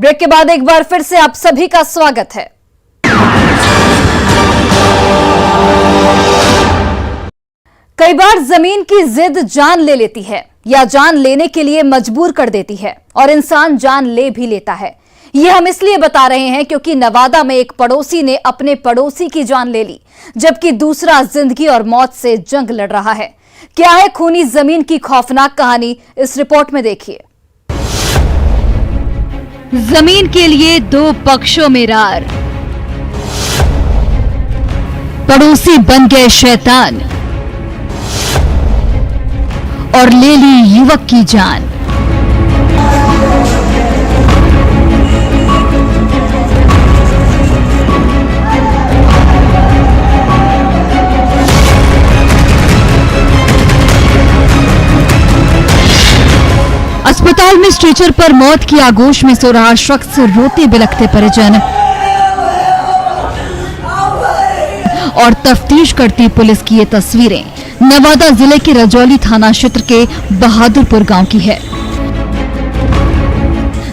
Break के बाद एक बार फिर से आप सभी का स्वागत है। कई बार जमीन की जिद जान ले लेती है या जान लेने के लिए मजबूर कर देती है और इंसान जान ले भी लेता है। ये हम इसलिए बता रहे हैं क्योंकि नवादा में एक पड़ोसी ने अपने पड़ोसी की जान ले ली, जबकि दूसरा जिंदगी और मौत से जंग लड़ रहा है। क्या है खूनी जमीन की खौफनाक कहानी, इस रिपोर्ट में देखिए। जमीन के लिए दो पक्षों में रार, पड़ोसी बन गए शैतान और ले ली युवक की जान। अस्पताल में स्ट्रेचर पर मौत की आगोश में सो रहा शख्स, रोते बिलखते परिजन और तफ्तीश करती पुलिस की ये तस्वीरें नवादा जिले के रजौली थाना क्षेत्र के बहादुरपुर गांव की है,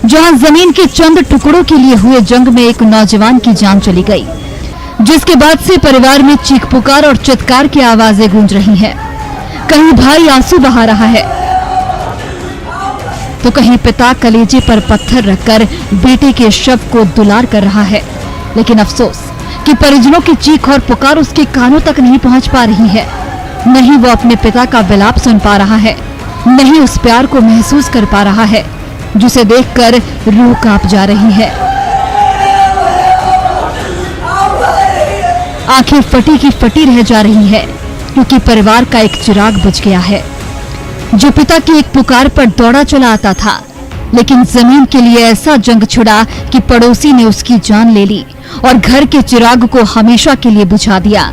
जहां जमीन के चंद टुकड़ों के लिए हुए जंग में एक नौजवान की जान चली गई, जिसके बाद से परिवार में चीख पुकार और चित्कार की आवाजें गूंज रही हैं। कहीं भाई आंसू बहा रहा है तो कहीं पिता कलेजे पर पत्थर रखकर बेटे के शव को दुलार कर रहा है। लेकिन अफसोस कि परिजनों की चीख और पुकार उसके कानों तक नहीं पहुंच पा रही है। नहीं वो अपने पिता का विलाप सुन पा रहा है, नहीं उस प्यार को महसूस कर पा रहा है जिसे देखकर रूह कांप जा रही है। आंखें फटी की फटी रह जा रही है क्योंकि परिवार का एक चिराग बुझ गया है, जो पिता की एक पुकार पर दौड़ा चला आता था। लेकिन जमीन के लिए ऐसा जंग छिड़ा कि पड़ोसी ने उसकी जान ले ली और घर के चिराग को हमेशा के लिए बुझा दिया,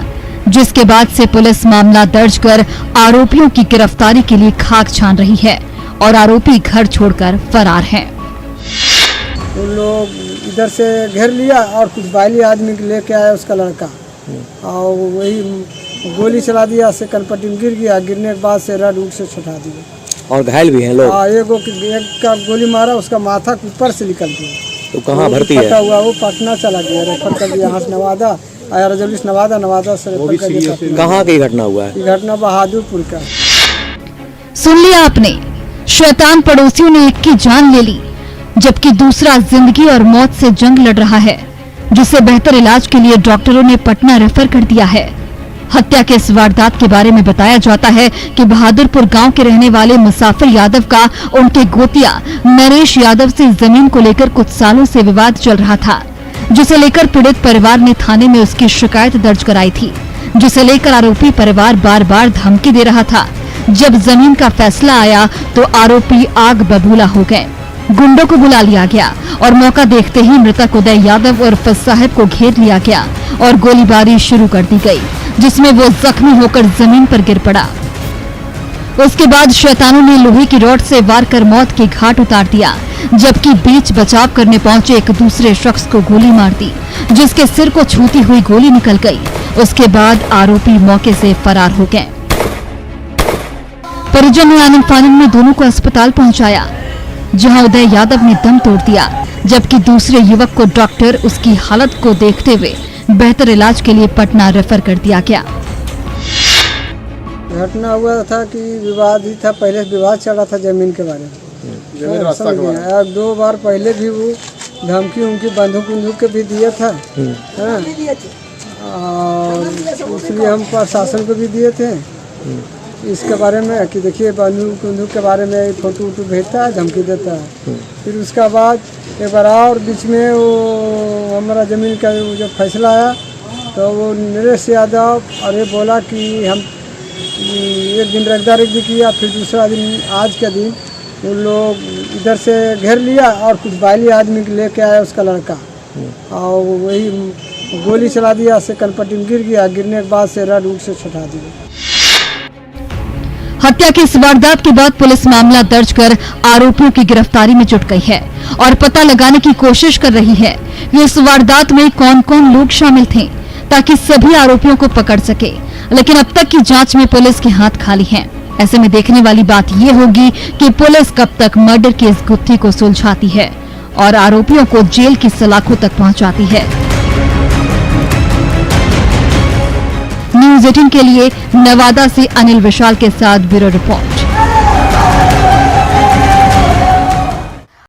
जिसके बाद से पुलिस मामला दर्ज कर आरोपियों की गिरफ्तारी के लिए खाक छान रही है और आरोपी घर छोड़कर फरार हैं। उन लोग इधर से घेर लिया और कुछ बाइली आदमी लेके आया उसका लड़का, और वही गोली चला दिया, से कनपट्टी में गिर गया। गिरने के बाद से रड उठ से छुटा दिया और घायल भी हैं लोग। एक का गोली मारा, उसका माथा ऊपर से निकल गया। तो कहाँ भर्ती है? हुआ वो पटना चला गया, रेफर कर दिया यहाँ से नवादा, आया रजौली नवादा से रेफर कर दिया। कहाँ की घटना हुआ है? घटना बहादुरपुर का। सुन लिया आपने, शैतान पड़ोसियों ने एक की जान ले ली, जबकि दूसरा जिंदगी और मौत से जंग लड़ रहा है, जिसे बेहतर इलाज के लिए डॉक्टरों ने पटना रेफर कर दिया है। हत्या के इस वारदात के बारे में बताया जाता है कि बहादुरपुर गांव के रहने वाले मुसाफिर यादव का उनके गोतिया नरेश यादव से जमीन को लेकर कुछ सालों से विवाद चल रहा था, जिसे लेकर पीड़ित परिवार ने थाने में उसकी शिकायत दर्ज कराई थी, जिसे लेकर आरोपी परिवार बार बार धमकी दे रहा था। जब जमीन का फैसला आया तो आरोपी आग बबूला हो गए। गुंडों को बुला लिया गया और मौका देखते ही मृतक उदय यादव और साहब को घेर लिया गया और गोलीबारी शुरू कर दी गई, जिसमें वो जख्मी होकर जमीन पर गिर पड़ा। उसके बाद शैतानों ने लोहे की रॉड से वार कर मौत के घाट उतार दिया, जबकि बीच बचाव करने पहुंचे एक दूसरे शख्स को गोली मार दी, जिसके सिर को छूती हुई गोली निकल गई। उसके बाद आरोपी मौके से फरार हो गए। परिजन ने आनन फानन में दोनों को अस्पताल पहुंचाया, जहां उदय यादव ने दम तोड़ दिया, जबकि दूसरे युवक को डॉक्टर उसकी हालत को देखते हुए बेहतर इलाज के लिए पटना रेफर कर दिया गया। घटना हुआ था कि विवाद ही था, पहले विवाद चल रहा था जमीन के बारे में। 2 बार पहले भी वो धमकी बंदूक के भी दिया था, और इसलिए हम प्रशासन को भी दिए थे इसके बारे में कि देखिए बंदूक के बारे में फोटो भेजता है, धमकी देता है। फिर उसका बाद एक बार और बीच में वो हमारा ज़मीन का जो फैसला आया तो वो नरेश यादव अरे बोला कि हम एक दिन रखदारी भी किया, फिर दूसरा दिन आज के दिन उन लोग इधर से घेर लिया और कुछ बाइली आदमी लेके आया उसका लड़का, और वही गोली चला दिया, से कनपट्टी में गिर गया। गिरने के बाद से रड उठ से छुटा दिया। हत्या की इस वारदात के बाद पुलिस मामला दर्ज कर आरोपियों की गिरफ्तारी में जुट गई है और पता लगाने की कोशिश कर रही है कि इस वारदात में कौन कौन लोग शामिल थे, ताकि सभी आरोपियों को पकड़ सके। लेकिन अब तक की जांच में पुलिस के हाथ खाली हैं। ऐसे में देखने वाली बात ये होगी कि पुलिस कब तक मर्डर की इस गुत्थी को सुलझाती है और आरोपियों को जेल की सलाखों तक पहुंचाती है। न्यूज़ 18 के लिए नवादा से अनिल विशाल के साथ ब्यूरो रिपोर्ट।